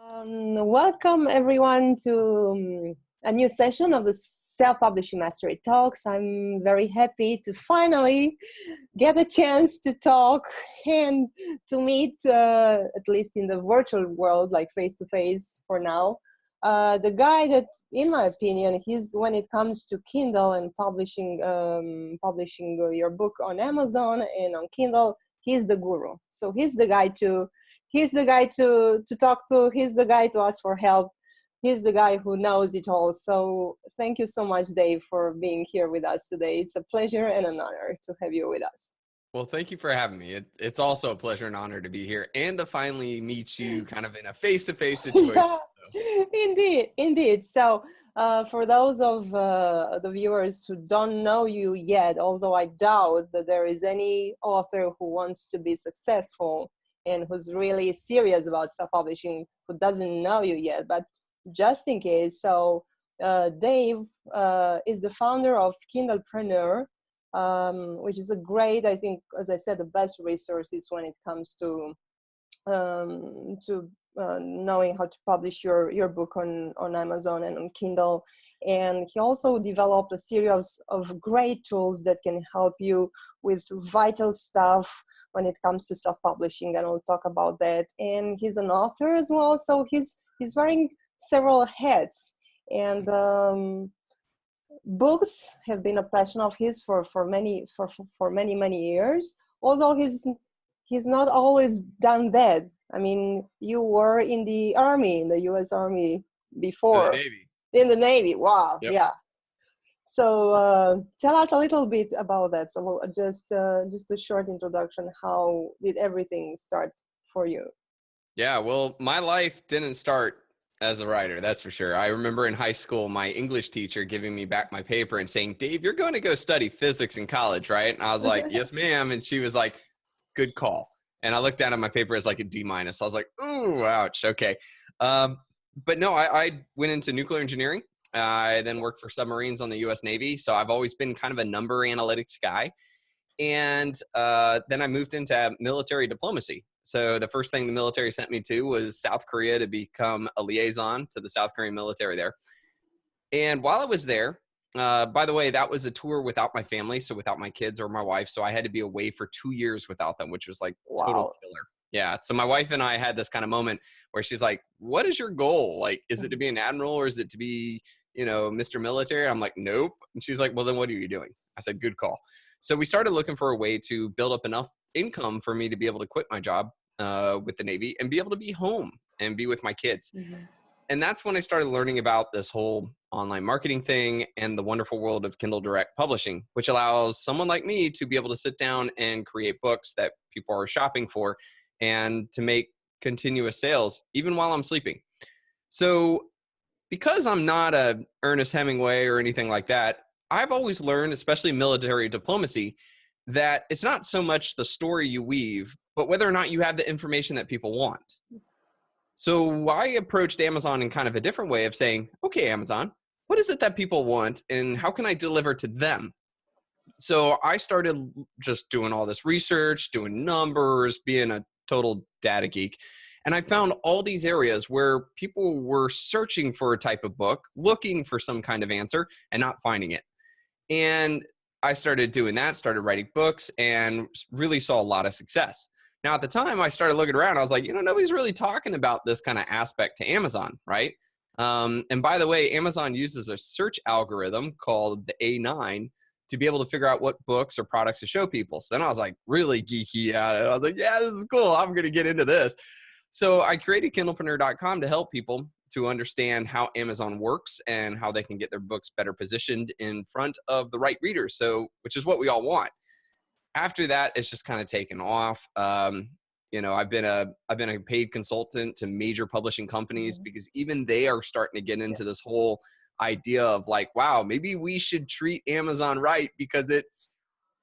Welcome everyone to a new session of the Self-Publishing Mastery Talks. I'm very happy to finally get a chance to talk and to meet, at least in the virtual world, like face-to-face for now. The guy that, in my opinion, when it comes to Kindle and publishing your book on Amazon and on Kindle, he's the guru. So he's the guy to talk to. He's the guy to ask for help. He's the guy who knows it all. So thank you so much, Dave, for being here with us today. It's a pleasure and an honor to have you with us. Well, thank you for having me. It's also a pleasure and honor to be here and to finally meet you kind of in a face-to-face situation. Yeah, indeed. So for those of the viewers who don't know you yet, although I doubt that there is any author who wants to be successful and who's really serious about self-publishing who doesn't know you yet, but just in case. So Dave is the founder of Kindlepreneur, which is a great, I think, as I said, the best resources when it comes to knowing how to publish your book on Amazon and on Kindle. And he also developed a series of great tools that can help you with vital stuff when it comes to self-publishing, and we'll talk about that. And he's an author as well, so he's wearing several hats. And books have been a passion of his for many years. Although he's not always done that. I mean, you were in the Army, in the U.S. Army before. In the Navy. Wow. Yep. Yeah. So tell us a little bit about that. So just a short introduction. How did everything start for you? Yeah, well, my life didn't start as a writer, that's for sure. I remember in high school, my English teacher giving me back my paper and saying, "Dave, you're going to go study physics in college, right?" And I was like, "Yes, ma'am." And she was like, "Good call." And I looked down at my paper as like a D-. I was like, "Ooh, ouch, okay." But no, I went into nuclear engineering. I then worked for submarines on the U.S. Navy. So I've always been kind of a number analytics guy. And then I moved into military diplomacy. So the first thing the military sent me to was South Korea to become a liaison to the South Korean military there. And while I was there, by the way, that was a tour without my family, so without my kids or my wife. So I had to be away for 2 years without them, which was like total killer. Yeah. So my wife and I had this kind of moment where she's like, "What is your goal? Like, is it to be an admiral or is it to be, Mr. Military?" I'm like, "Nope." And she's like, "Well, then what are you doing?" I said, "Good call." So we started looking for a way to build up enough income for me to be able to quit my job with the Navy and be able to be home and be with my kids. Mm-hmm. And that's when I started learning about this whole online marketing thing and the wonderful world of Kindle Direct Publishing, which allows someone like me to be able to sit down and create books that people are shopping for and to make continuous sales even while I'm sleeping. So because I'm not a Ernest Hemingway or anything like that, I've always learned, especially military diplomacy, that it's not so much the story you weave, but whether or not you have the information that people want. So I approached Amazon in kind of a different way of saying, "Okay, Amazon, what is it that people want and how can I deliver to them?" So I started just doing all this research, doing numbers, being a total data geek. And I found all these areas where people were searching for a type of book, looking for some kind of answer and not finding it. And I started doing that, started writing books, and really saw a lot of success. Now, at the time, I started looking around. I was like, nobody's really talking about this kind of aspect to Amazon, right? And by the way, Amazon uses a search algorithm called the A9 to be able to figure out what books or products to show people. So then I was like really geeky at it. I was like, yeah, this is cool. I'm going to get into this. So I created Kindlepreneur.com to help people to understand how Amazon works and how they can get their books better positioned in front of the right readers. So, which is what we all want. After that, it's just kind of taken off. I've been a paid consultant to major publishing companies because even they are starting to get into this whole idea of like, wow, maybe we should treat Amazon right because it's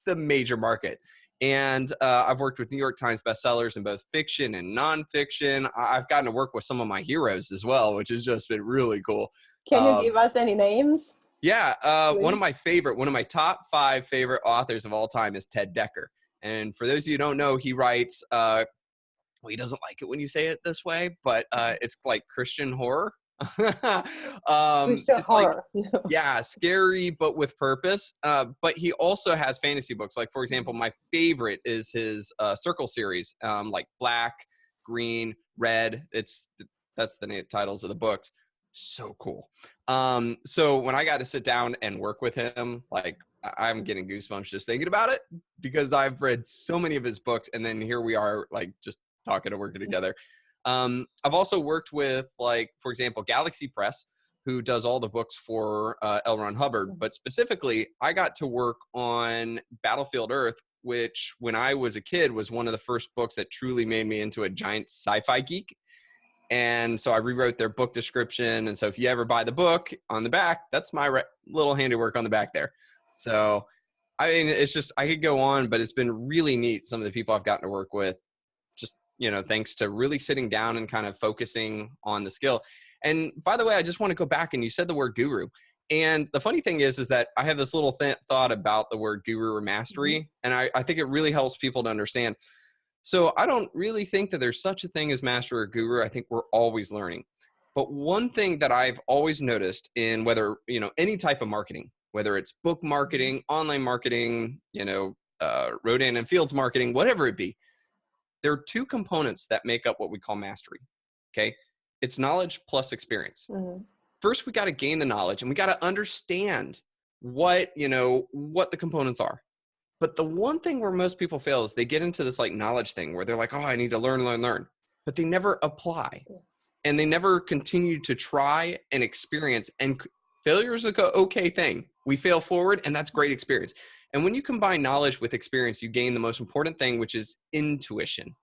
the major market. And I've worked with New York Times bestsellers in both fiction and nonfiction. I've gotten to work with some of my heroes as well, which has just been really cool. Can you give us any names? Yeah. One of my top 5 favorite authors of all time is Ted Dekker. And for those of you who don't know, he writes well, he doesn't like it when you say it this way, but it's like Christian horror. Christian It's like, horror. yeah, scary, but with purpose. But he also has fantasy books. Like, for example, my favorite is his Circle series, like Black, Green, Red. That's the titles of the books. So cool. So when I got to sit down and work with him, like, I'm getting goosebumps just thinking about it, because I've read so many of his books, and then here we are, like, just talking and working together. I've also worked with, like, for example, Galaxy Press, who does all the books for L. Ron Hubbard. But specifically, I got to work on Battlefield Earth, which when I was a kid was one of the first books that truly made me into a giant sci-fi geek. And so I rewrote their book description. And so if you ever buy the book, on the back, that's my little handiwork on the back there. So, I mean, it's just, I could go on, but it's been really neat, some of the people I've gotten to work with, just, thanks to really sitting down and kind of focusing on the skill. And by the way, I just want to go back, and you said the word guru. And the funny thing is that I have this little thought about the word guru or mastery. And I think it really helps people to understand. So I don't really think that there's such a thing as master or guru. I think we're always learning. But one thing that I've always noticed in whether, any type of marketing, whether it's book marketing, online marketing, Rodan and Fields marketing, whatever it be, there are two components that make up what we call mastery. Okay. It's knowledge plus experience. First, we got to gain the knowledge, and we got to understand what the components are. But the one thing where most people fail is they get into this like knowledge thing where they're like, oh, I need to learn, but they never apply, and they never continue to try and experience. And failure is an okay thing. We fail forward, and that's great experience. And when you combine knowledge with experience, you gain the most important thing, which is intuition.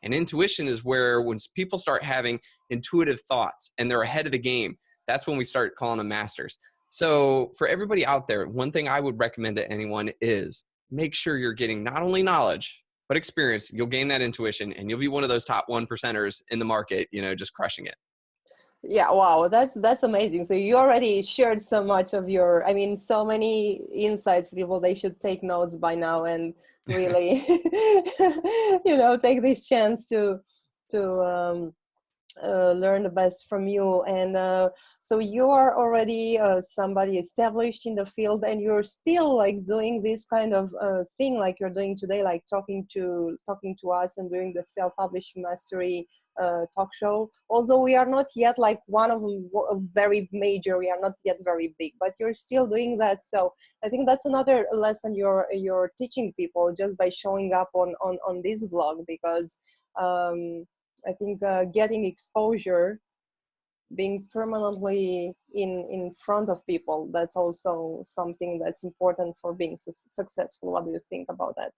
And intuition is where when people start having intuitive thoughts and they're ahead of the game, that's when we start calling them masters. So for everybody out there, one thing I would recommend to anyone is make sure you're getting not only knowledge, but experience. You'll gain that intuition, and you'll be one of those top 1%ers in the market, just crushing it. Yeah, wow, that's amazing. So you already shared so much of so many insights. People, they should take notes by now and really, take this chance to learn the best from you. And so you are already somebody established in the field, and you're still like doing this kind of thing like you're doing today, like talking to us and doing the self-publishing mastery talk show. Although we are not yet like one of them very major, we are not yet very big, but you're still doing that. So I think that's another lesson you're teaching people just by showing up on this blog, because I think getting exposure, being permanently in front of people, that's also something that's important for being successful. What do you think about that?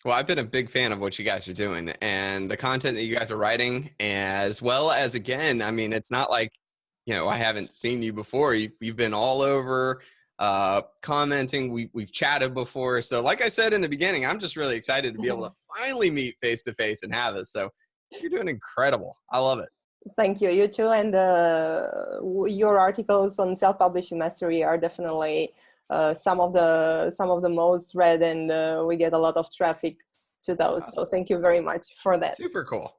Well, I've been a big fan of what you guys are doing and the content that you guys are writing, as well as, again, I mean, it's not like, I haven't seen you before. You've been all over commenting. We've chatted before. So like I said in the beginning, I'm just really excited to be able to finally meet face to face and have this. So you're doing incredible. I love it. Thank you. You too. And your articles on self-publishing mastery are definitely some of the most read, and we get a lot of traffic to those. Awesome. So thank you very much for that. Super cool.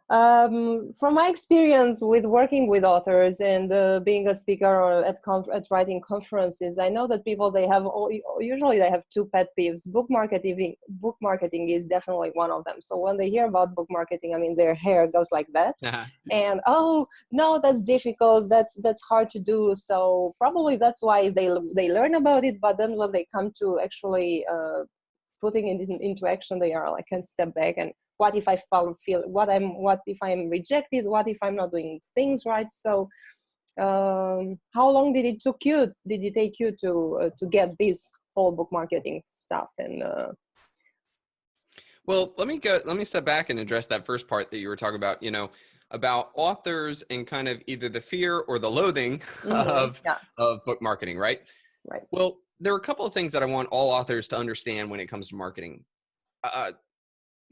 From my experience with working with authors and being a speaker at writing conferences, I know that people, usually they have two pet peeves. Book marketing is definitely one of them. So when they hear about book marketing, I mean, their hair goes like that. And oh no, that's difficult. That's hard to do. So probably that's why they learn about it. But then when they come to actually putting it into action, they are like a step back. And what if I feel what if I'm rejected? What if I'm not doing things right? So how long did it take you to get this whole book marketing stuff? And well, let me step back and address that first part that you were talking about, about authors and kind of either the fear or the loathing of book marketing, right? Right. Well, there are a couple of things that I want all authors to understand when it comes to marketing.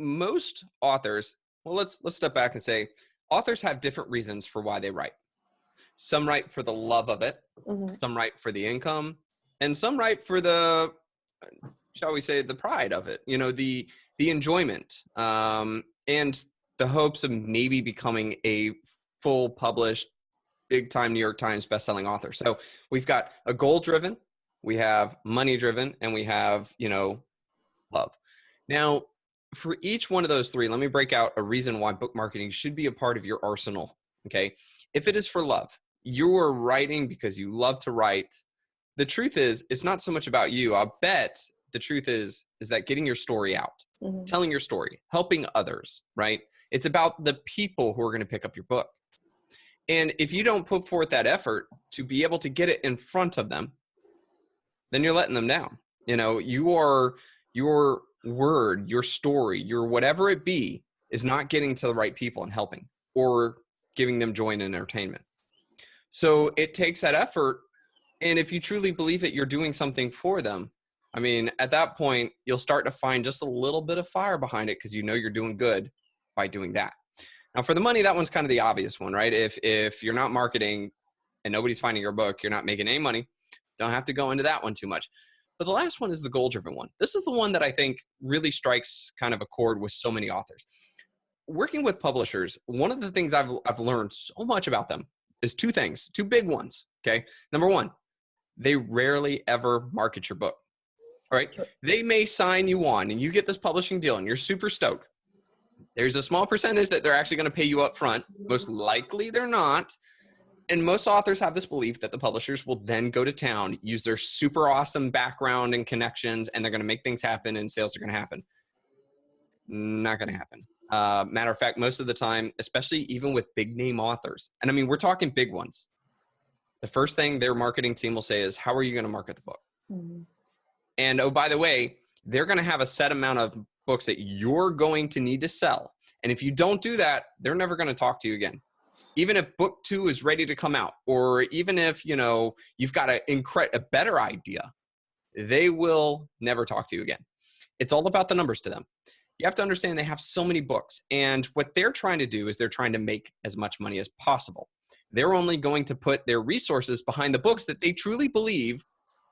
Most authors, well, let's step back and say authors have different reasons for why they write. Some write for the love of it, some write for the income, and some write for the, shall we say, the pride of it, the enjoyment. And the hopes of maybe becoming a full published, big time New York Times bestselling author. So we've got a goal driven, we have money driven, and we have, love. Now, for each one of those three, let me break out a reason why book marketing should be a part of your arsenal. Okay. If it is for love, you are writing because you love to write. The truth is, it's not so much about you. I'll bet the truth is that getting your story out, telling your story, helping others, right? It's about the people who are going to pick up your book. And if you don't put forth that effort to be able to get it in front of them, then you're letting them down. Your word, your story, your whatever it be is not getting to the right people and helping or giving them joy and entertainment. So it takes that effort. And if you truly believe that you're doing something for them, I mean, at that point, you'll start to find just a little bit of fire behind it because you're doing good by doing that. Now, for the money, that one's kind of the obvious one, right? If you're not marketing and nobody's finding your book, you're not making any money. Don't have to go into that one too much. But the last one is the goal-driven one. This is the one that I think really strikes kind of a chord with so many authors. Working with publishers, one of the things I've learned so much about them is two things, two big ones, okay? Number one, they rarely ever market your book, all right? They may sign you on and you get this publishing deal and you're super stoked. There's a small percentage that they're actually going to pay you up front. Most likely they're not. And most authors have this belief that the publishers will then go to town, use their super awesome background and connections, and they're going to make things happen and sales are going to happen. Not going to happen. Matter of fact, most of the time, especially even with big name authors, and I mean, we're talking big ones, the first thing their marketing team will say is, how are you going to market the book? And oh, by the way, they're going to have a set amount of books that you're going to need to sell. And if you don't do that, they're never going to talk to you again. Even if book 2 is ready to come out, or even if, you've got a better idea, they will never talk to you again. It's all about the numbers to them. You have to understand they have so many books, and what they're trying to do is they're trying to make as much money as possible. They're only going to put their resources behind the books that they truly believe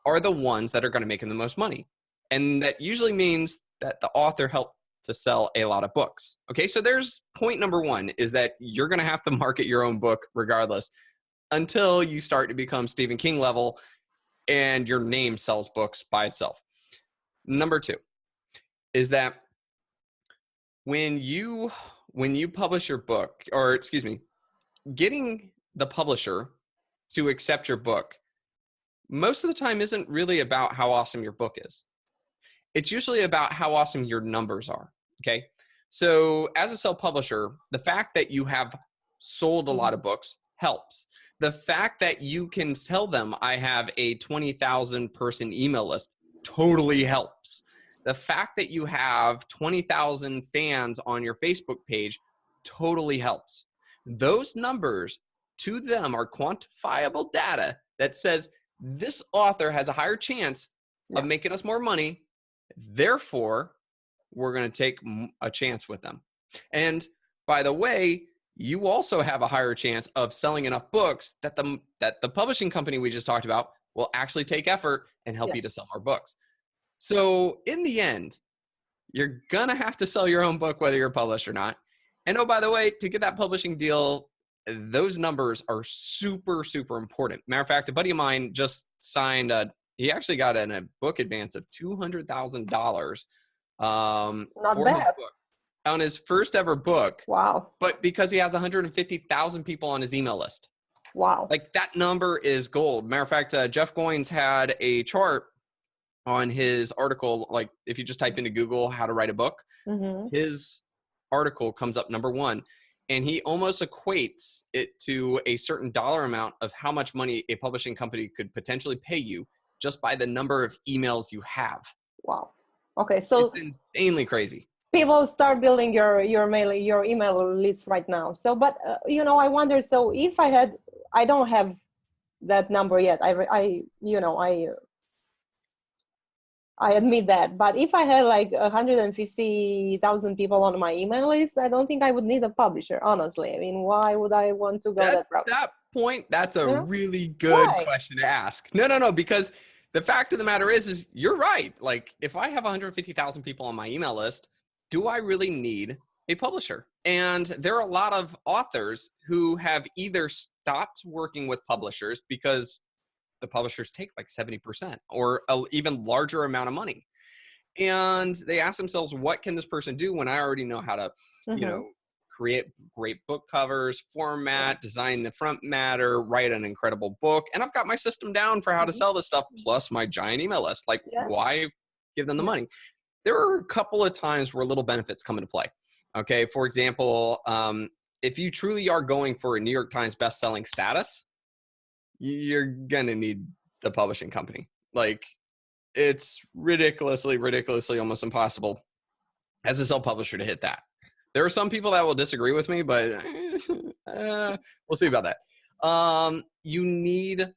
are the ones that are going to make them the most money. And that usually means that the author helped to sell a lot of books. Okay, so there's point number one, is that you're going to have to market your own book regardless until you start to become Stephen King level and your name sells books by itself. Number 2 is that when you publish your book, or excuse me, getting the publisher to accept your book most of the time isn't really about how awesome your book is. It's usually about how awesome your numbers are, okay? So as a self-publisher, the fact that you have sold a lot of books helps. The fact that you can tell them I have a 20,000 person email list totally helps. The fact that you have 20,000 fans on your Facebook page totally helps. Those numbers to them are quantifiable data that says this author has a higher chance of making us more money. Therefore, we're going to take a chance with them. And by the way, you also have a higher chance of selling enough books that the publishing company we just talked about will actually take effort and help you to sell more books. So in the end, you're going to have to sell your own book, whether you're published or not. And oh, by the way, to get that publishing deal, those numbers are super, super important. Matter of fact, a buddy of mine just signed he actually got a book advance of $200,000 for his book on his first ever book. Wow. But because he has 150,000 people on his email list. Wow. Like that number is gold. Matter of fact, Jeff Goins had a chart on his article. Like if you just type into Google how to write a book, his article comes up number 1. And he almost equates it to a certain dollar amount of how much money a publishing company could potentially pay you just by the number of emails you have. Wow. Okay, so it's insanely crazy. People start building your email list right now. So, but I wonder. So, if I don't have that number yet. I admit that. But if I had like 150,000 people on my email list, I don't think I would need a publisher, honestly. I mean, why would I want to go that route? That point, that's a really good question to ask. No, because the fact of the matter is you're right. Like if I have 150,000 people on my email list, do I really need a publisher. And there are a lot of authors who have either stopped working with publishers because the publishers take like 70% or an even larger amount of money. And they ask themselves, what can this person do when I already know how to, create great book covers, format, design the front matter, write an incredible book. And I've got my system down for how to sell this stuff, plus my giant email list. Like, why give them the money? There are a couple of times where little benefits come into play. Okay. For example, if you truly are going for a New York Times bestselling status, you're going to need the publishing company. Like, it's ridiculously almost impossible as a self-publisher to hit that. There are some people that will disagree with me, but we'll see about that. You need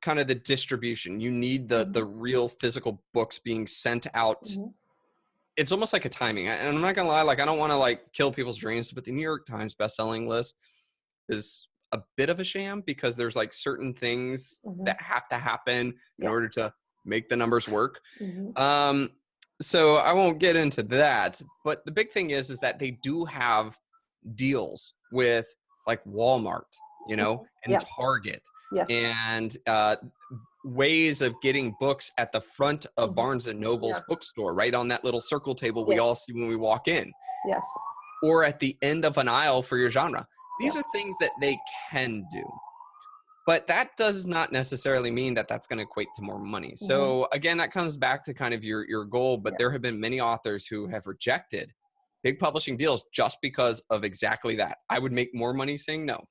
kind of the distribution. You need the real physical books being sent out. It's almost like a timing. And I'm not going to lie, like, I don't want to like kill people's dreams, but the New York Times bestselling list is a bit of a sham because there's like certain things that have to happen in order to make the numbers work. So I won't get into that, but the big thing is that they do have deals with like Walmart, and Target, and ways of getting books at the front of Barnes and Noble's bookstore, right on that little circle table we all see when we walk in, or at the end of an aisle for your genre. These are things that they can do. But that does not necessarily mean that that's going to equate to more money. So again, that comes back to kind of your goal, but there have been many authors who have rejected big publishing deals just because of exactly that. I would make more money saying no.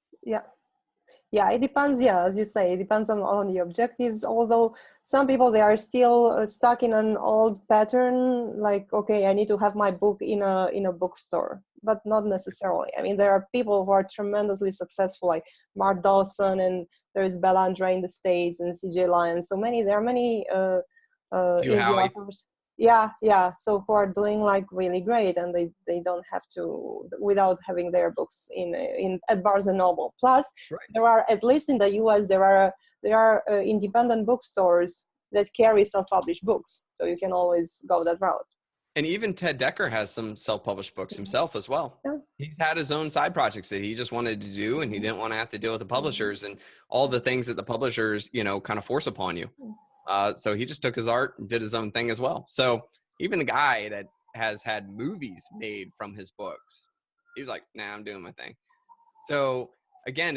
Yeah, it depends. Yeah, as you say, it depends on the objectives. Although some people, they are still stuck in an old pattern. Like, okay, I need to have my book in a bookstore, but not necessarily. I mean, there are people who are tremendously successful, like Mark Dawson, and there is Bellandra in the States, and C.J. Lyons. There are many indie authors. So who are doing like really great, and they don't have to, without having their books in at Barnes and Noble. Plus, there are, at least in the US, there are independent bookstores that carry self-published books, so you can always go that route. And even Ted Decker has some self-published books himself as well. He's had his own side projects that he just wanted to do, and he didn't want to have to deal with the publishers and all the things that the publishers, kind of force upon you. So he just took his art and did his own thing as well. So even the guy that has had movies made from his books, he's like, nah, I'm doing my thing. So again,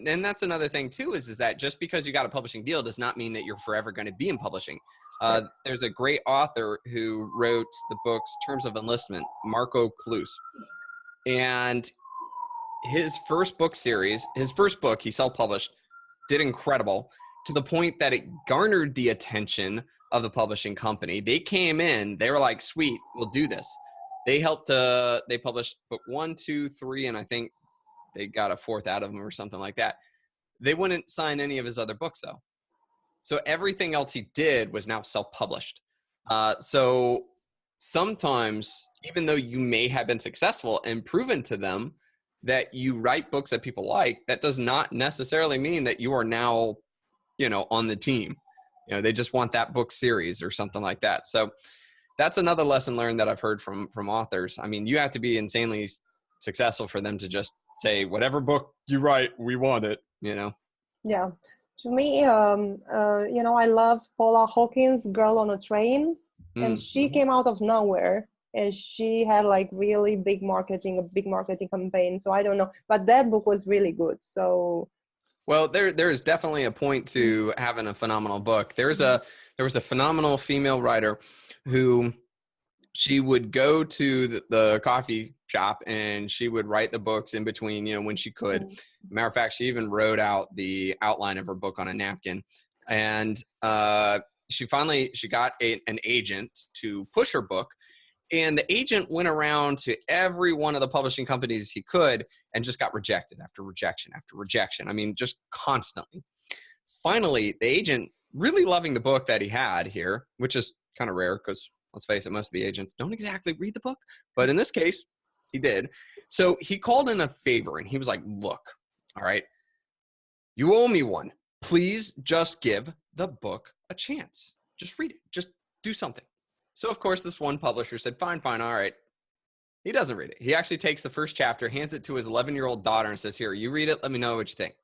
and that's another thing too, is that just because you got a publishing deal does not mean that you're forever going to be in publishing. There's a great author who wrote the books Terms of Enlistment, Marco Cluse. And his first book he self-published, did incredible, to the point that it garnered the attention of the publishing company. They came in, they were like, sweet, we'll do this. They helped, they published book 1, 2, 3, and I think they got a 4th out of them or something like that. They wouldn't sign any of his other books though. So everything else he did was now self-published. So sometimes, even though you may have been successful and proven to them that you write books that people like, that does not necessarily mean that you are now on the team. They just want that book series or something like that. So that's another lesson learned that I've heard from authors. I mean, you have to be insanely successful for them to just say, whatever book you write, we want it, Yeah. To me, I loved Paula Hawkins' Girl on a Train, and she came out of nowhere, and she had like really big marketing campaign. So I don't know, but that book was really good. So. Well, there is definitely a point to having a phenomenal book. There was a phenomenal female writer who, she would go to the coffee shop and she would write the books in between, when she could. Matter of fact, she even wrote out the outline of her book on a napkin. And she got an agent to push her book. And the agent went around to every one of the publishing companies he could and just got rejected after rejection after rejection. I mean, just constantly. Finally, the agent, really loving the book that he had here, which is kind of rare because, let's face it, most of the agents don't exactly read the book. But in this case, he did. So he called in a favor and he was like, look, all right, you owe me one. Please just give the book a chance. Just read it. Just do something. So, of course, this one publisher said, fine, all right. He doesn't read it. He actually takes the first chapter, hands it to his 11-year-old daughter and says, here, you read it. Let me know what you think.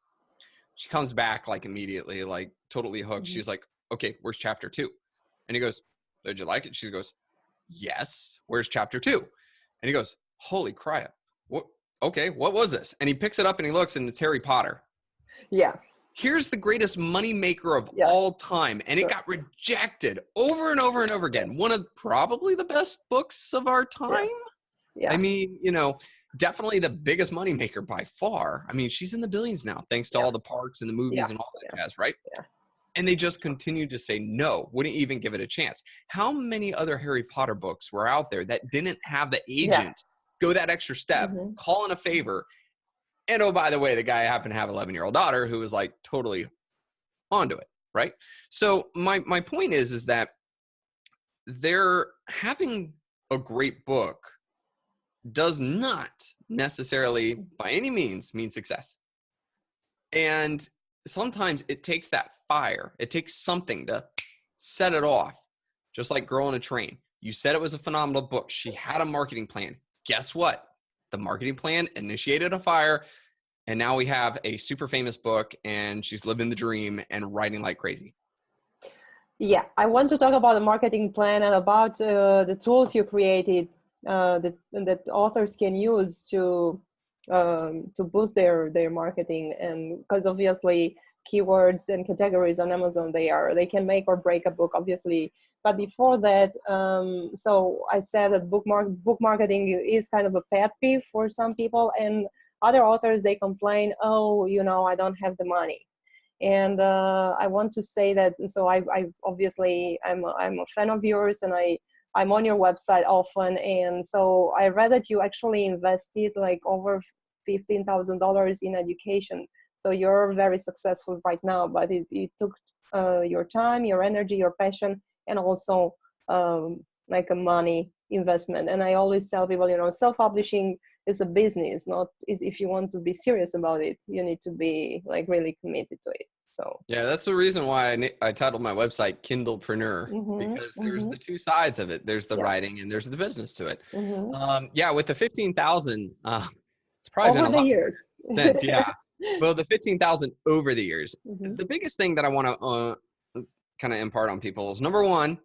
She comes back like immediately, like totally hooked. Mm-hmm. She's like, okay, where's chapter 2? And he goes, did you like it? She goes, yes. Where's chapter 2? And he goes, holy crap. What? Okay, what was this? And he picks it up and he looks, and it's Harry Potter. Yeah. Here's the greatest money maker of Yeah. all time. And it got rejected over and over and over again. One of probably the best books of our time. Yeah. I mean, you know, definitely the biggest money maker by far. I mean, she's in the billions now, thanks to all the parks and the movies and all that jazz, right? Yeah. And they just continued to say no, wouldn't even give it a chance. How many other Harry Potter books were out there that didn't have the agent go that extra step, call in a favor? And oh, by the way, the guy happened to have an 11-year-old daughter who was like totally onto it, right? So my point is that they're having a great book does not necessarily by any means mean success. And sometimes it takes that fire. It takes something to set it off, just like Girl on a Train. You said it was a phenomenal book. She had a marketing plan. Guess what? The marketing plan initiated a fire, and now we have a super famous book, and she's living the dream and writing like crazy. Yeah, I want to talk about the marketing plan and about the tools you created that authors can use to boost their marketing. And because obviously keywords and categories on Amazon, they can make or break a book, obviously. But before that, so I said that book marketing is kind of a pet peeve for some people, and other authors, they complain, oh, you know, I don't have the money. And I want to say that, so I've obviously, I'm a fan of yours, and I'm on your website often. And so I read that you actually invested like over $15,000 in education. So you're very successful right now, but it took your time, your energy, your passion, and also like a money investment. And I always tell people, you know, self-publishing is a business. Not if you want to be serious about it, you need to be like really committed to it. So yeah, that's the reason why I titled my website Kindlepreneur, because there's the two sides of it. There's the writing and there's the business to it. Yeah, with the 15,000, it's probably over been a the lot years. since, yeah. Well, the 15,000 over the years. The biggest thing that I want to kind of impart on people is, number one,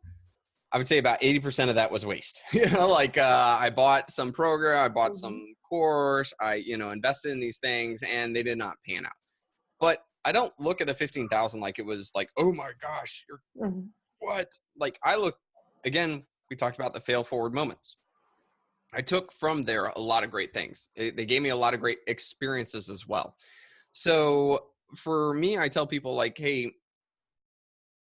I would say about 80% of that was waste. You know, like I bought some program, I bought some course, I, you know, invested in these things, and they did not pan out. But I don't look at the 15,000 like it was like, oh my gosh, you're what? Like I look, again, we talked about the fail forward moments. I took from there a lot of great things. They gave me a lot of great experiences as well. So for me, I tell people like, hey,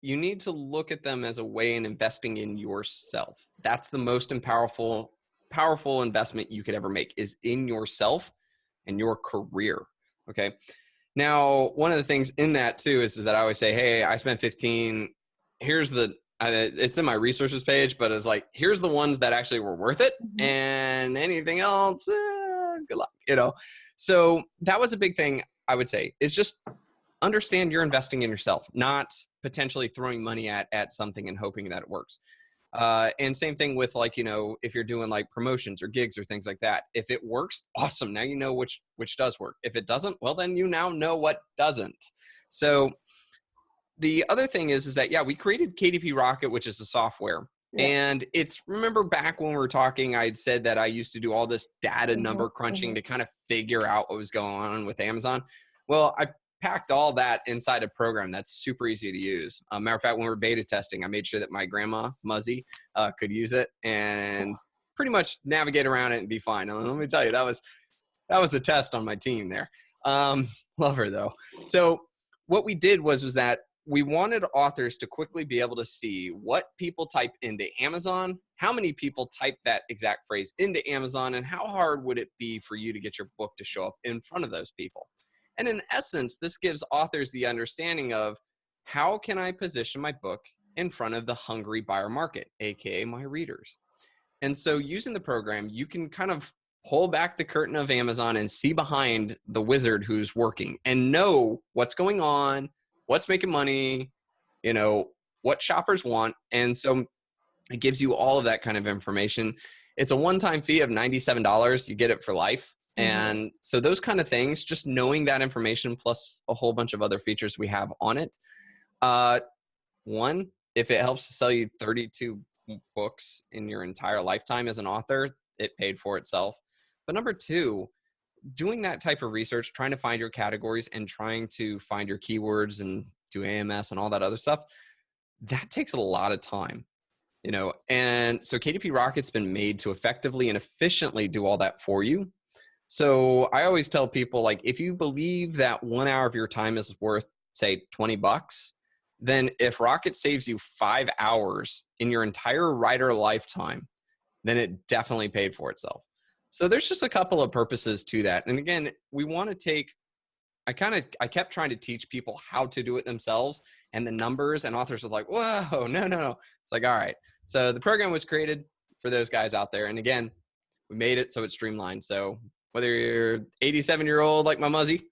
you need to look at them as a way in investing in yourself. That's the most powerful investment you could ever make, is in yourself and your career. Okay. Now, one of the things in that too is that I always say, hey, I spent 15, here's the, it's in my resources page, but it's like, here's the ones that actually were worth it, and anything else, good luck, you know? So that was a big thing I would say, is just understand you're investing in yourself, not potentially throwing money at something and hoping that it works. And same thing with like, you know, if you're doing like promotions or gigs or things like that, if it works, awesome. Now you know which does work. If it doesn't, well, then you now know what doesn't. So the other thing is that, yeah, we created KDP Rocket, which is a software. And it's, remember back when we were talking, I'd said that I used to do all this data number crunching to kind of figure out what was going on with Amazon. Well, I packed all that inside a program that's super easy to use. Matter of fact, when we were beta testing, I made sure that my grandma, Muzzy, could use it and pretty much navigate around it and be fine. And let me tell you, that was a test on my team there. Love her though. So what we did was that we wanted authors to quickly be able to see what people type into Amazon, how many people type that exact phrase into Amazon, and how hard would it be for you to get your book to show up in front of those people. And in essence, this gives authors the understanding of, how can I position my book in front of the hungry buyer market, AKA my readers. And so using the program, you can kind of pull back the curtain of Amazon and see behind the wizard who's working and know what's going on, what's making money, you know, what shoppers want. And so it gives you all of that kind of information. It's a one-time fee of $97. You get it for life. And so those kind of things, just knowing that information plus a whole bunch of other features we have on it. One, if it helps to sell you 32 books in your entire lifetime as an author, it paid for itself. But number two, doing that type of research, trying to find your categories and trying to find your keywords and do AMS and all that other stuff, that takes a lot of time. And so KDP Rocket's been made to effectively and efficiently do all that for you. So I always tell people, like, if you believe that 1 hour of your time is worth, say, $20, then if Rocket saves you 5 hours in your entire writer lifetime, then it definitely paid for itself. So there's just a couple of purposes to that. And again, we want to take, I kept trying to teach people how to do it themselves, and the numbers, and authors are like, whoa, no. It's like, all right. So the program was created for those guys out there. And again, we made it so it's streamlined. So whether you're 87-year-old like my muzzy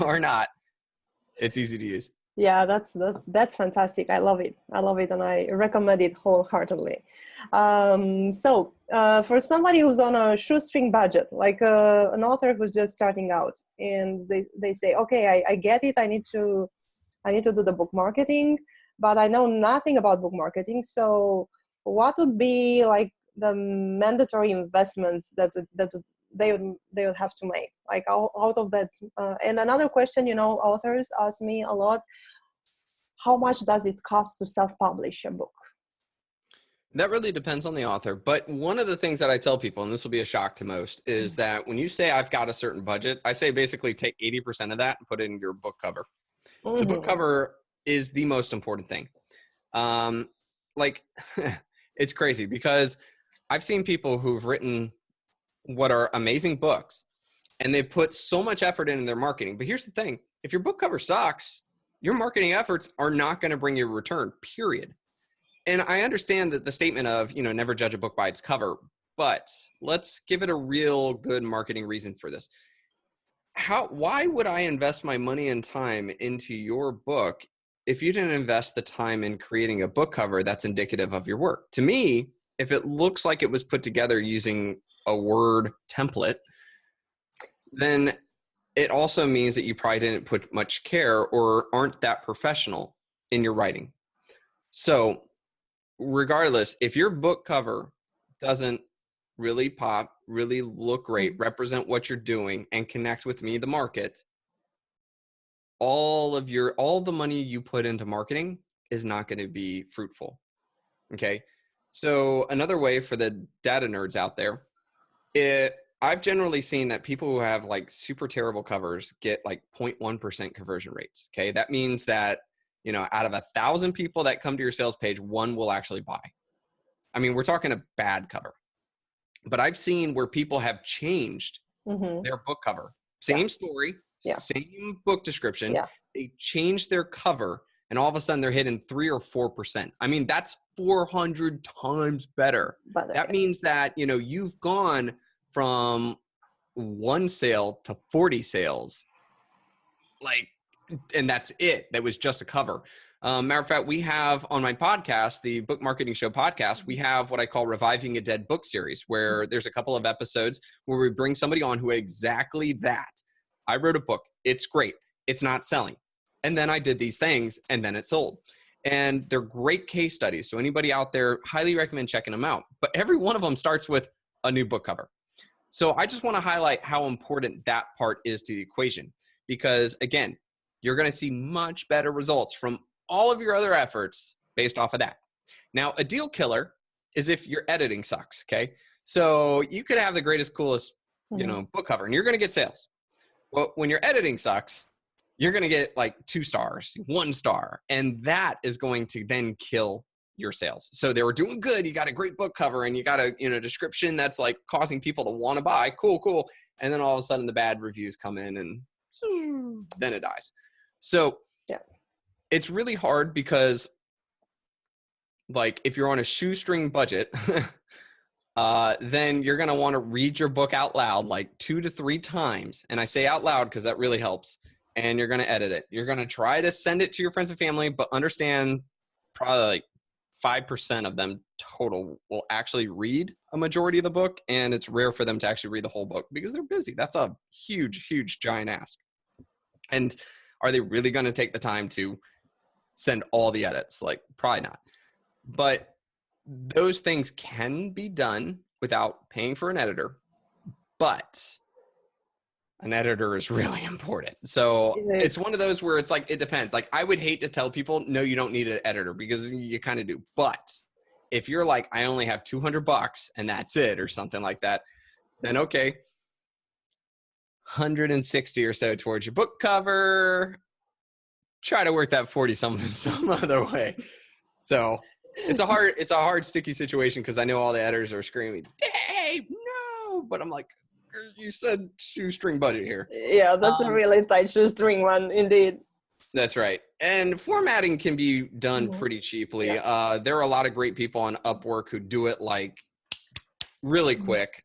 or not, it's easy to use. Yeah, that's fantastic. I love it. And I recommend it wholeheartedly. So for somebody who's on a shoestring budget, like an author who's just starting out, and they say, okay, I get it. I need to do the book marketing, but I know nothing about book marketing. So what would be like the mandatory investments that they would have to make, like out of that? And another question, authors ask me a lot, how much does it cost to self-publish a book? That really depends on the author. But one of the things that I tell people, and this will be a shock to most, is that when you say I've got a certain budget, I say basically take 80% of that and put it in your book cover. The book cover is the most important thing. It's crazy because I've seen people who've written what are amazing books and they put so much effort into their marketing. But here's the thing. If your book cover sucks, your marketing efforts are not going to bring you a return, period. And I understand that the statement of, never judge a book by its cover, but let's give it a real good marketing reason for this. Why would I invest my money and time into your book if you didn't invest the time in creating a book cover that's indicative of your work? To me, if it looks like it was put together using a Word template, then it also means that you probably didn't put much care or aren't that professional in your writing. So regardless, if your book cover doesn't really pop, really look great, represent what you're doing, and connect with me, the market, all the money you put into marketing is not going to be fruitful. Okay. So another way for the data nerds out there, I've generally seen that people who have like super terrible covers get like 0.1% conversion rates. Okay. That means that, out of 1,000 people that come to your sales page, one will actually buy. I mean, we're talking a bad cover, but I've seen where people have changed their book cover. Same story, same book description. Yeah. They changed their cover and all of a sudden they're hitting 3 or 4%. I mean, that's 400 times better. That means that, you've gone from 1 sale to 40 sales. And that's it. That was just a cover. Matter of fact, we have on my podcast, the Book Marketing Show podcast, we have what I call Reviving a Dead Book series, where there's a couple of episodes where we bring somebody on who had exactly that. I wrote a book. It's great. It's not selling. And then I did these things and then it sold. And they're great case studies. So anybody out there, highly recommend checking them out. But every one of them starts with a new book cover. So I just want to highlight how important that part is to the equation. Because again, you're going to see much better results from all of your other efforts based off of that. Now, a deal killer is if your editing sucks, okay? So you could have the greatest, coolest, book cover, and you're going to get sales. Well, when your editing sucks, you're going to get like 2 stars, 1 star, and that is going to then kill your sales. So they were doing good. You got a great book cover, and you got a description that's like causing people to want to buy. Cool. And then all of a sudden the bad reviews come in, and then it dies. So it's really hard because like if you're on a shoestring budget, then you're going to want to read your book out loud like 2 to 3 times. And I say out loud because that really helps. And you're going to edit it. You're going to try to send it to your friends and family, but understand probably like 5% of them total will actually read a majority of the book, and it's rare for them to actually read the whole book because they're busy. That's a huge giant ask. And are they really going to take the time to send all the edits? Like, probably not. But those things can be done without paying for an editor, but an editor is really important. So it's one of those where it's like, it depends. Like, I would hate to tell people, no, you don't need an editor, because you kind of do. But if you're like, I only have $200 and that's it, or something like that, then okay, 160 or so towards your book cover. Try to work that 40 something some other way. So it's a hard sticky situation, because I know all the editors are screaming, Dave, no, but I'm like, you said shoestring budget here. Yeah, that's a really tight shoestring one, indeed. That's right. And formatting can be done pretty cheaply. Yeah. There are a lot of great people on Upwork who do it like really quick.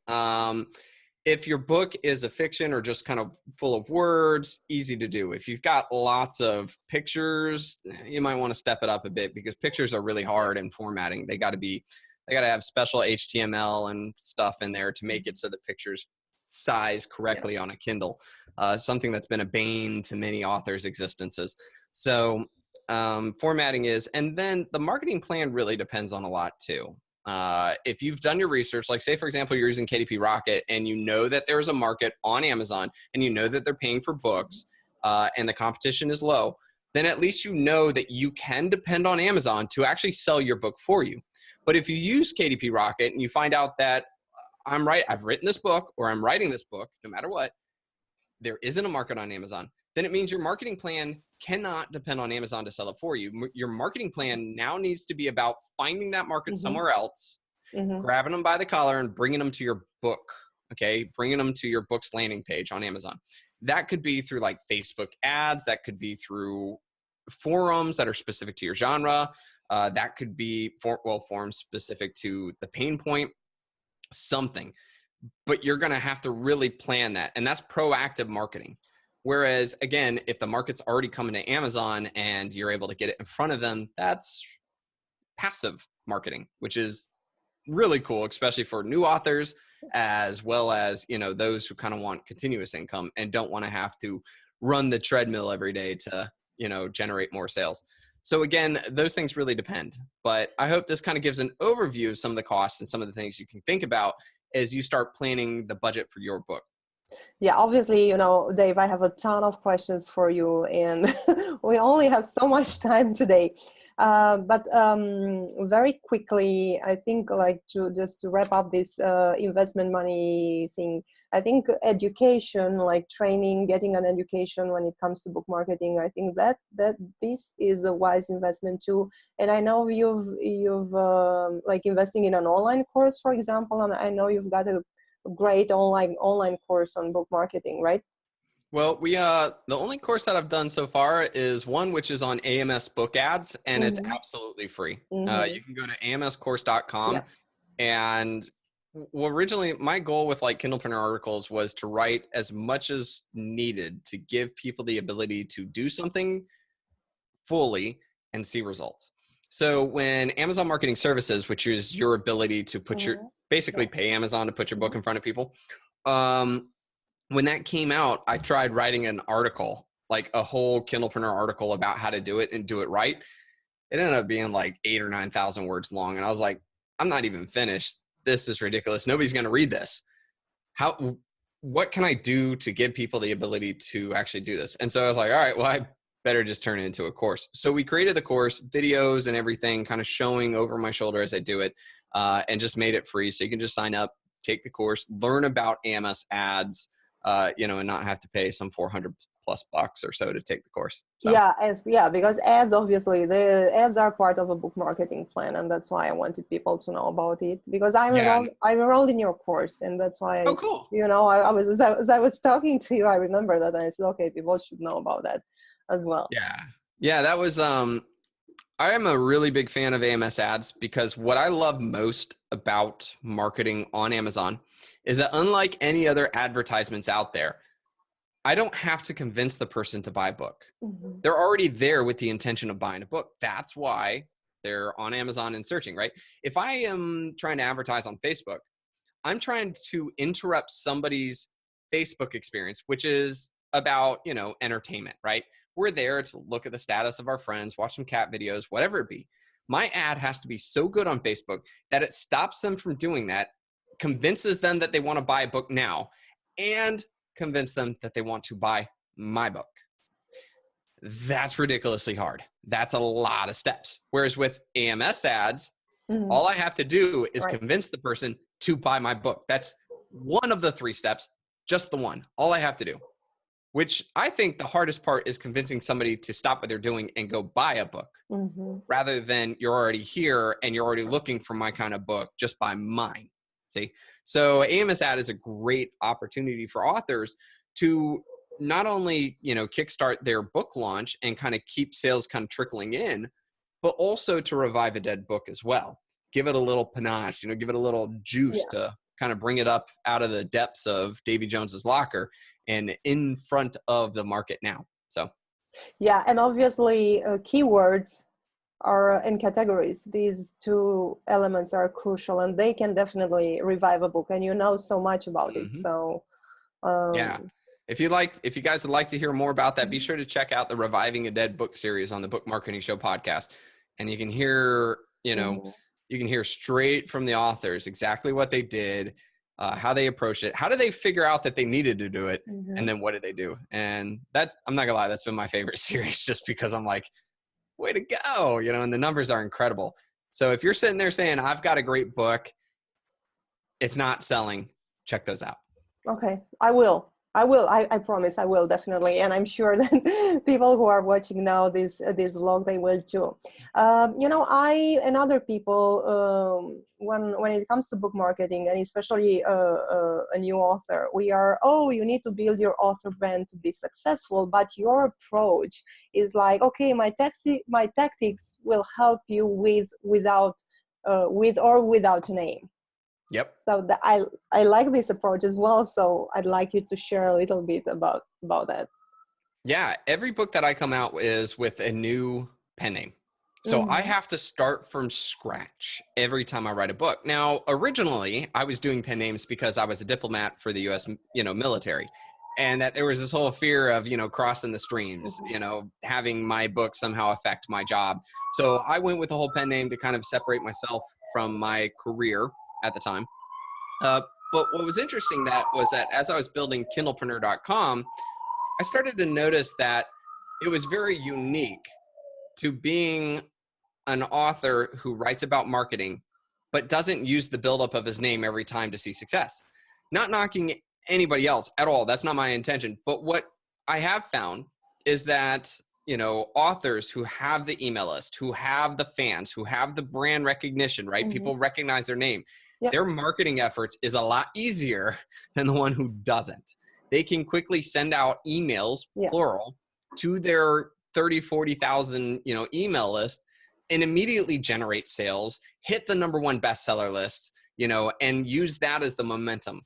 If your book is a fiction or just kind of full of words, easy to do. If you've got lots of pictures, you might want to step it up a bit, because pictures are really hard in formatting. They got to have special HTML and stuff in there to make it so the pictures size correctly on a Kindle. Something that's been a bane to many authors' existences. So formatting is, and then the marketing plan really depends on a lot too. If you've done your research, like say, for example, you're using KDP Rocket and you know that there's a market on Amazon and you know that they're paying for books and the competition is low, then at least you know that you can depend on Amazon to actually sell your book for you. But if you use KDP Rocket and you find out that I've written this book, or I'm writing this book, no matter what, there isn't a market on Amazon, then it means your marketing plan cannot depend on Amazon to sell it for you. Your marketing plan now needs to be about finding that market somewhere else, grabbing them by the collar and bringing them to your book, okay? Bringing them to your book's landing page on Amazon. That could be through like Facebook ads. That could be through forums that are specific to your genre. That could be forums specific to the pain point, something. But you're going to have to really plan that. And that's proactive marketing. Whereas, again, if the market's already coming to Amazon and you're able to get it in front of them, that's passive marketing, which is really cool, especially for new authors, as well as, those who kind of want continuous income and don't want to have to run the treadmill every day to, generate more sales. So again, those things really depend. But I hope this kind of gives an overview of some of the costs and some of the things you can think about as you start planning the budget for your book. Yeah, obviously, Dave, I have a ton of questions for you, and we only have so much time today. But very quickly, I think to wrap up this investment money thing, I think education, like training, getting an education when it comes to book marketing, I think that this is a wise investment too. And I know you've like investing in an online course, for example, and I know you've got a great online course on book marketing, right? Well, the only course that I've done so far is one which is on AMS book ads, and it's absolutely free. You can go to amscourse.com. And originally my goal with like Kindlepreneur articles was to write as much as needed to give people the ability to do something fully and see results. So when Amazon Marketing Services, which is your ability to put basically pay Amazon to put your book in front of people, when that came out, I tried writing an article, like a whole Kindlepreneur article about how to do it and do it right. It ended up being like 8,000 or 9,000 words long. And I was like, I'm not even finished. This is ridiculous. Nobody's going to read this. What can I do to give people the ability to actually do this? And so I was like, all right, well, I better just turn it into a course. So we created the course, videos and everything kind of showing over my shoulder as I do it, and just made it free. So you can just sign up, take the course, learn about AMS ads, and not have to pay some $400+ or so to take the course. So. Yeah, because ads, obviously, the ads are part of a book marketing plan, and that's why I wanted people to know about it. Because I'm enrolled in your course, and that's why. Oh, cool. As I was talking to you, I remember that, and I said, okay, people should know about that as well. Yeah, that was. I am a really big fan of AMS ads, because what I love most about marketing on Amazon is that unlike any other advertisements out there, I don't have to convince the person to buy a book. They're already there with the intention of buying a book. That's why they're on Amazon and searching, right? If I am trying to advertise on Facebook, I'm trying to interrupt somebody's Facebook experience, which is about, entertainment, right? We're there to look at the status of our friends, watch some cat videos, whatever it be. My ad has to be so good on Facebook that it stops them from doing that, convinces them that they want to buy a book now, and convince them that they want to buy my book. That's ridiculously hard. That's a lot of steps. Whereas with AMS ads, all I have to do is convince the person to buy my book. That's one of the 3 steps, just the one. All I have to do, which I think the hardest part is convincing somebody to stop what they're doing and go buy a book rather than you're already here and you're already looking for my kind of book, just buy mine. See? So AMS ad is a great opportunity for authors to not only, kickstart their book launch and kind of keep sales kind of trickling in, but also to revive a dead book as well. Give it a little panache, give it a little juice to kind of bring it up out of the depths of Davy Jones's locker and in front of the market now. So, yeah, and obviously keywords are in categories. These 2 elements are crucial, and they can definitely revive a book. And you know so much about it, so yeah. If you guys would like to hear more about that, be sure to check out the Reviving a Dead Book series on the Book Marketing Show podcast. And you can hear, you can hear straight from the authors exactly what they did, how they approached it, how did they figure out that they needed to do it, and then what did they do? And I'm not gonna lie, that's been my favorite series just because I'm like, way to go, and the numbers are incredible. So if you're sitting there saying, I've got a great book, it's not selling, check those out. Okay, I will. I promise I will, definitely. And I'm sure that people who are watching now this vlog, they will too. I and other people, when it comes to book marketing, and especially a new author, we are, you need to build your author brand to be successful. But your approach is like, okay, my tactics will help you with or without a name. Yep. So I like this approach as well. So I'd like you to share a little bit about that. Yeah. Every book that I come out is with a new pen name. So I have to start from scratch every time I write a book. Now, originally I was doing pen names because I was a diplomat for the US, military. And that there was this whole fear of, crossing the streams, having my book somehow affect my job. So I went with the whole pen name to kind of separate myself from my career at the time. But what was interesting was that as I was building kindlepreneur.com, I started to notice that it was very unique to being an author who writes about marketing, but doesn't use the buildup of his name every time to see success. Not knocking anybody else at all. That's not my intention. But what I have found is that, authors who have the email list, who have the fans, who have the brand recognition, right? People recognize their name. Yep. Their marketing efforts is a lot easier than the one who doesn't. They can quickly send out emails, plural, to their 30, 40,000, email list and immediately generate sales, hit the #1 bestseller lists, and use that as the momentum.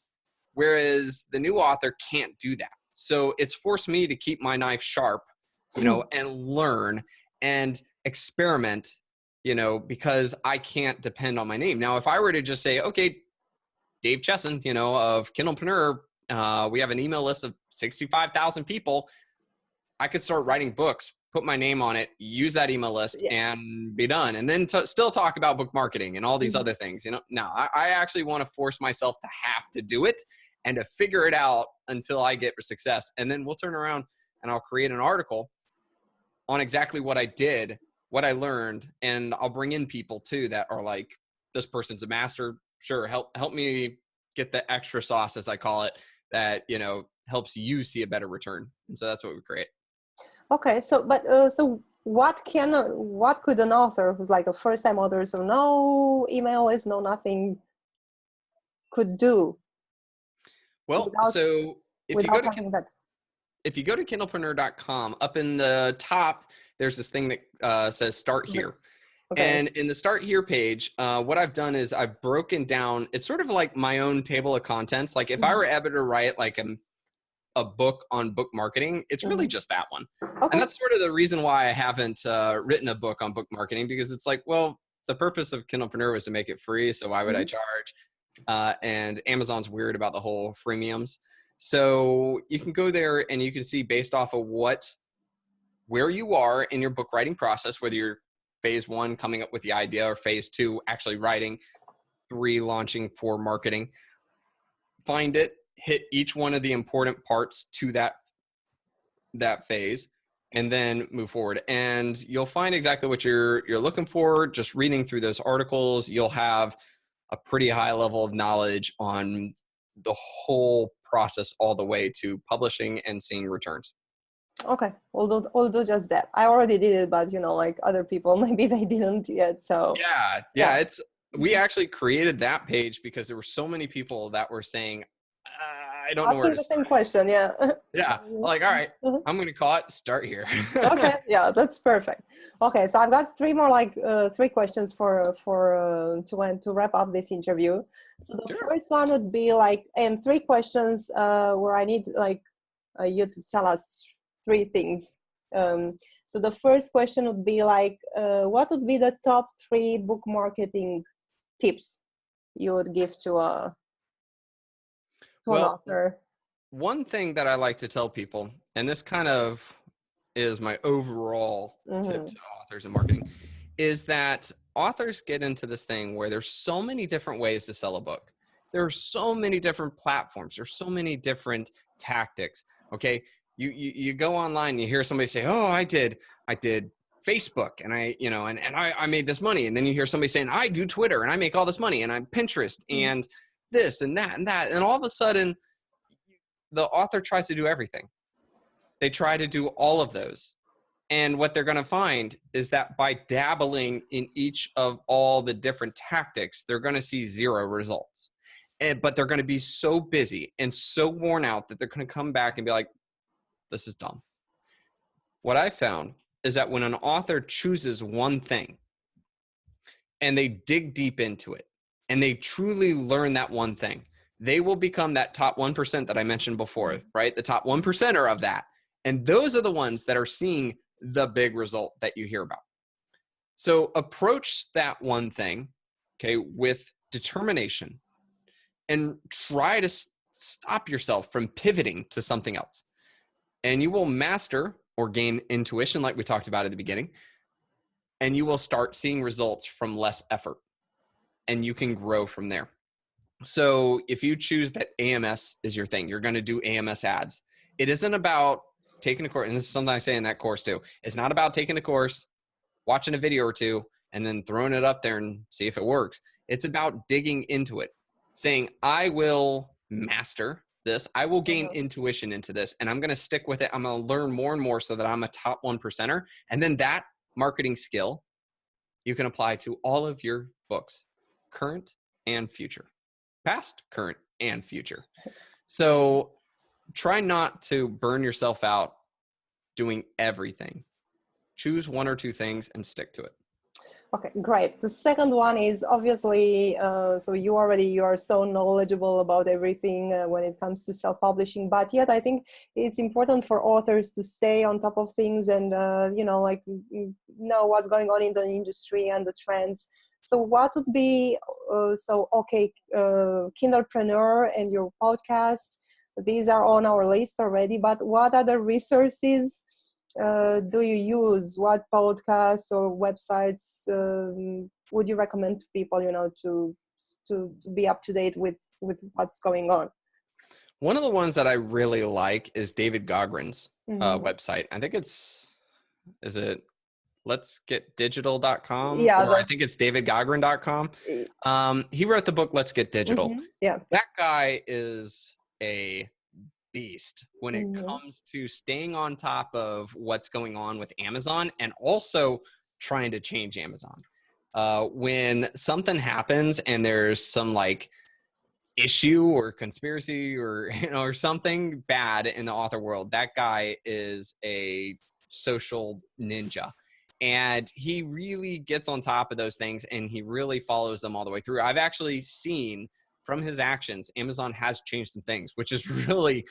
Whereas the new author can't do that. So it's forced me to keep my knife sharp, and learn and experiment, because I can't depend on my name. Now, if I were to just say, okay, Dave Chesson, of Kindlepreneur, we have an email list of 65,000 people, I could start writing books, put my name on it, use that email list and be done. And then still talk about book marketing and all these other things, No, I actually want to force myself to have to do it and to figure it out until I get success. And then we'll turn around and I'll create an article on exactly what I did, what I learned, and I'll bring in people too that are like, this person's a master. Sure, help me get the extra sauce, as I call it, that helps you see a better return. And so that's what we create. Okay, so what could an author who's like a first-time author, so no email list, no nothing, could do? Well, so if you go to kindlepreneur.com, up in the top, there's this thing that says start here. Okay. And in the start here page, what I've done is I've broken down, it's sort of like my own table of contents. Like if I were ever to write like a book on book marketing, it's really just that one. Okay. And that's sort of the reason why I haven't written a book on book marketing, because it's like, well, the purpose of Kindlepreneur was to make it free. So why would I charge? And Amazon's weird about the whole freemiums. So you can go there and you can see based off of where you are in your book writing process, whether you're phase 1 coming up with the idea, or phase 2 actually writing, 3 launching, 4 marketing. Find it, hit each one of the important parts to that phase, and then move forward. And you'll find exactly what you're looking for. Just reading through those articles, you'll have a pretty high level of knowledge on the whole process all the way to publishing and seeing returns. Okay, we'll do just that. I already did it, but like other people, maybe they didn't yet. So yeah. We actually created that page because there were so many people that were saying, I don't know where to the start. same question, yeah. Yeah, like, all right, I'm going to call it start here. Okay, yeah, that's perfect. Okay, so I've got 3 more, 3 questions to wrap up this interview. So the first one would be 3 questions where I need you to tell us 3 things. So the first question would be what would be the top 3 book marketing tips you would give to an author? One thing that I like to tell people, and this kind of is my overall tip to authors and marketing, is that authors get into this thing where there's so many different ways to sell a book. There are so many different platforms. There's so many different tactics. Okay. You go online, you hear somebody say, oh, I did Facebook and I made this money. And then you hear somebody saying, I do Twitter and I make all this money, and I'm Pinterest and this and that and that. And all of a sudden the author tries to do everything. They try to do all of those. And what they're going to find is that by dabbling in each of all the different tactics, they're going to see 0 results. But they're going to be so busy and so worn out that they're going to come back and be like, this is dumb. What I found is that when an author chooses one thing and they dig deep into it and they truly learn that one thing, they will become that top 1% that I mentioned before, right? The top 1%er of that. And those are the ones that are seeing the big result that you hear about. So approach that one thing, okay, with determination, and try to stop yourself from pivoting to something else. And you will master or gain intuition, like we talked about at the beginning, and you will start seeing results from less effort, and you can grow from there. So if you choose that AMS is your thing, you're going to do AMS ads. It isn't about taking a course, and this is something I say in that course too. It's not about taking the course, watching a video or 2, and then throwing it up there and see if it works. It's about digging into it, saying, I will master this. I will gain intuition into this, and I'm going to stick with it. I'm going to learn more and more so that I'm a top 1%er. And then that marketing skill you can apply to all of your books, current and future, past, current, and future. So try not to burn yourself out doing everything. Choose 1 or 2 things and stick to it. Okay, great. The second one is obviously, so you are so knowledgeable about everything when it comes to self-publishing, but yet I think it's important for authors to stay on top of things and, know what's going on in the industry and the trends. So what would be, Kindlepreneur and your podcast, these are on our list already, but what other resources do you use? What podcasts or websites would you recommend to people, to be up to date with what's going on? One of the ones that I really like is David Gaughran's website. I think is it letsgetdigital.com? Yeah. Or I think it's davidgaughran.com. He wrote the book, Let's Get Digital. Yeah. That guy is a beast when it comes to staying on top of what's going on with Amazon and also trying to change Amazon. When something happens and there's some issue or conspiracy or or something bad in the author world, that guy is a social ninja, and he really gets on top of those things and he really follows them all the way through. I've actually seen from his actions, Amazon has changed some things, which is really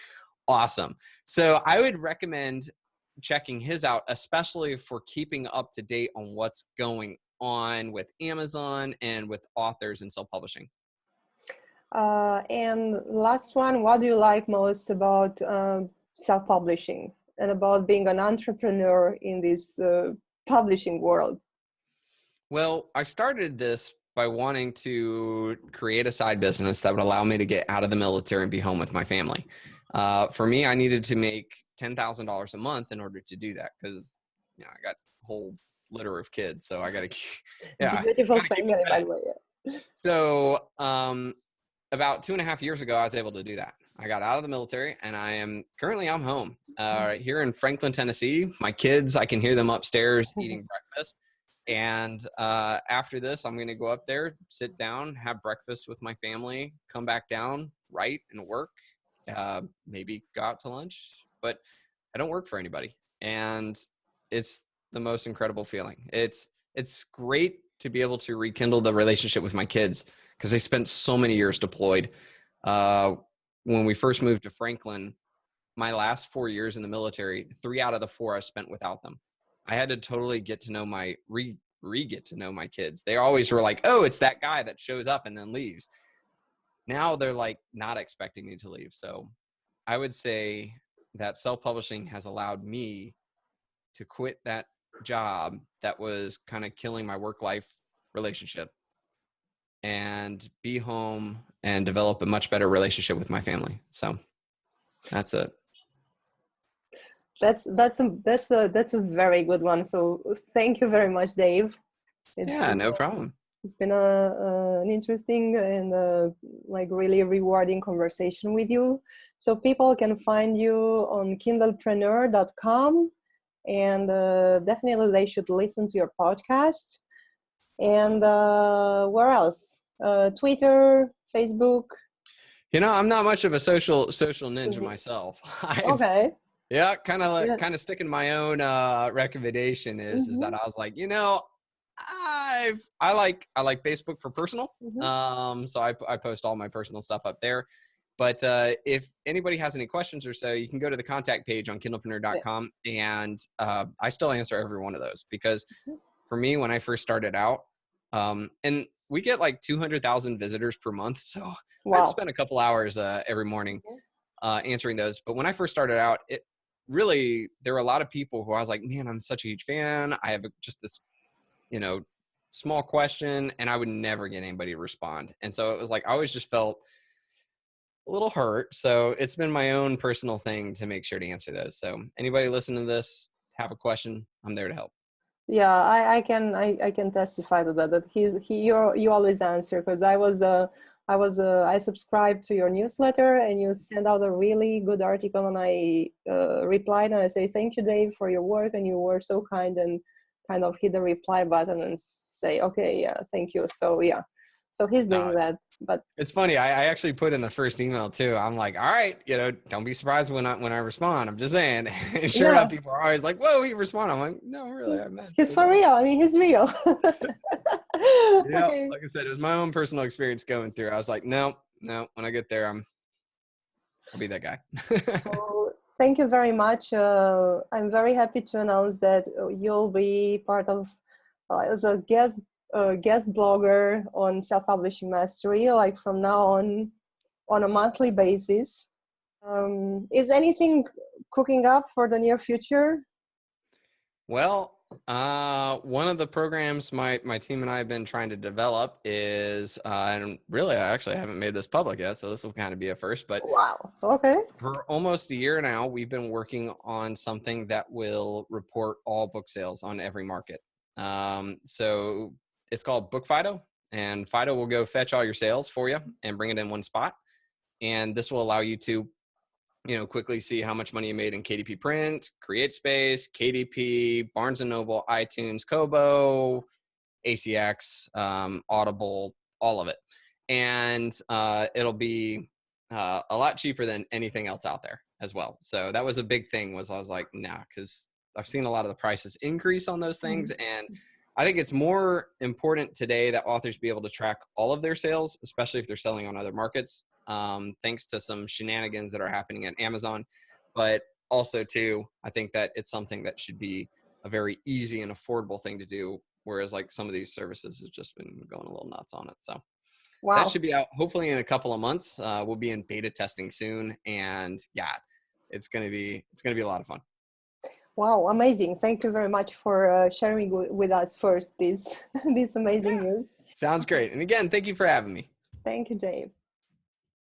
Awesome. So I would recommend checking his out, especially for keeping up to date on what's going on with Amazon and with authors and self-publishing. And last one, what do you like most about self-publishing and about being an entrepreneur in this publishing world? Well, I started this by wanting to create a side business that would allow me to get out of the military and be home with my family. For me, I needed to make $10,000 a month in order to do that because I got a whole litter of kids, so I got to, Beautiful family, by the way. Yeah. So about 2.5 years ago, I was able to do that. I got out of the military, and I'm home here in Franklin, Tennessee. My kids, I can hear them upstairs eating breakfast. And after this, I'm going to go up there, sit down, have breakfast with my family, come back down, write and work, maybe go out to lunch. But I don't work for anybody. And it's the most incredible feeling. It's great to be able to rekindle the relationship with my kids because they spent so many years deployed. When we first moved to Franklin, my last 4 years in the military, 3 out of the 4 I spent without them. I had to totally get to know get to know my kids. They always were like, oh, it's that guy that shows up and then leaves. Now they're like not expecting me to leave. So I would say that self-publishing has allowed me to quit that job that was kind of killing my work-life relationship and be home and develop a much better relationship with my family. So that's it. That's a very good one. So thank you very much, Dave. No problem. It's been an interesting and like really rewarding conversation with you. So people can find you on kindlepreneur.com, and definitely they should listen to your podcast. And where else? Twitter, Facebook. I'm not much of a social ninja myself. Okay. Yeah, kind of sticking my own recommendation is that I was like, I like Facebook for personal. So I post all my personal stuff up there. But if anybody has any questions or so, you can go to the contact page on kindlepreneur.com, and I still answer every one of those because for me, when I first started out, and we get like 200,000 visitors per month. So I've spent a couple hours every morning answering those. But when I first started out, there were a lot of people who I was like, man, I'm such a huge fan. I have just this, small question, and I would never get anybody to respond. And so it was like, I always just felt a little hurt. So it's been my own personal thing to make sure to answer those. So anybody listening to this, have a question, I'm there to help. Yeah, I can testify to that you always answer, because I subscribed to your newsletter and you sent out a really good article, and I replied and I say, thank you, Dave, for your work, and you were so kind and kind of hit the reply button and say, okay, yeah, thank you. So yeah, so he's doing that. But it's funny, I actually put in the first email too, I'm like, all right, don't be surprised when I respond. I'm just saying. And sure enough, people are always like, whoa, he responded. I'm like, no, really, I meant he's for real. I mean, he's real. Okay. Like I said, it was my own personal experience going through. I was like, no, when I get there, I'll be that guy. So, thank you very much. I'm very happy to announce that you'll be part of as a guest blogger on Self-Publishing Mastery, like from now on a monthly basis. Is anything cooking up for the near future? Well, one of the programs my team and I have been trying to develop is, and really, I actually haven't made this public yet, so this will kind of be a first, but wow. Okay. For almost a year now, we've been working on something that will report all book sales on every market. So it's called Book Fido, and Fido will go fetch all your sales for you and bring it in one spot. And this will allow you to, quickly see how much money you made in KDP Print, CreateSpace, KDP, Barnes & Noble, iTunes, Kobo, ACX, Audible, all of it. And it'll be a lot cheaper than anything else out there as well. So that was a big thing, I was like, nah, because I've seen a lot of the prices increase on those things. And I think it's more important today that authors be able to track all of their sales, especially if they're selling on other markets. thanks to some shenanigans that are happening at Amazon. But also too, I think that it's something that should be a very easy and affordable thing to do. Whereas like some of these services have just been going a little nuts on it. So that Wow. should be out hopefully in a couple of months. We'll be in beta testing soon. And yeah, it's going to be a lot of fun. Wow, amazing. Thank you very much for sharing with us first this amazing news. Sounds great. And again, thank you for having me. Thank you, Dave.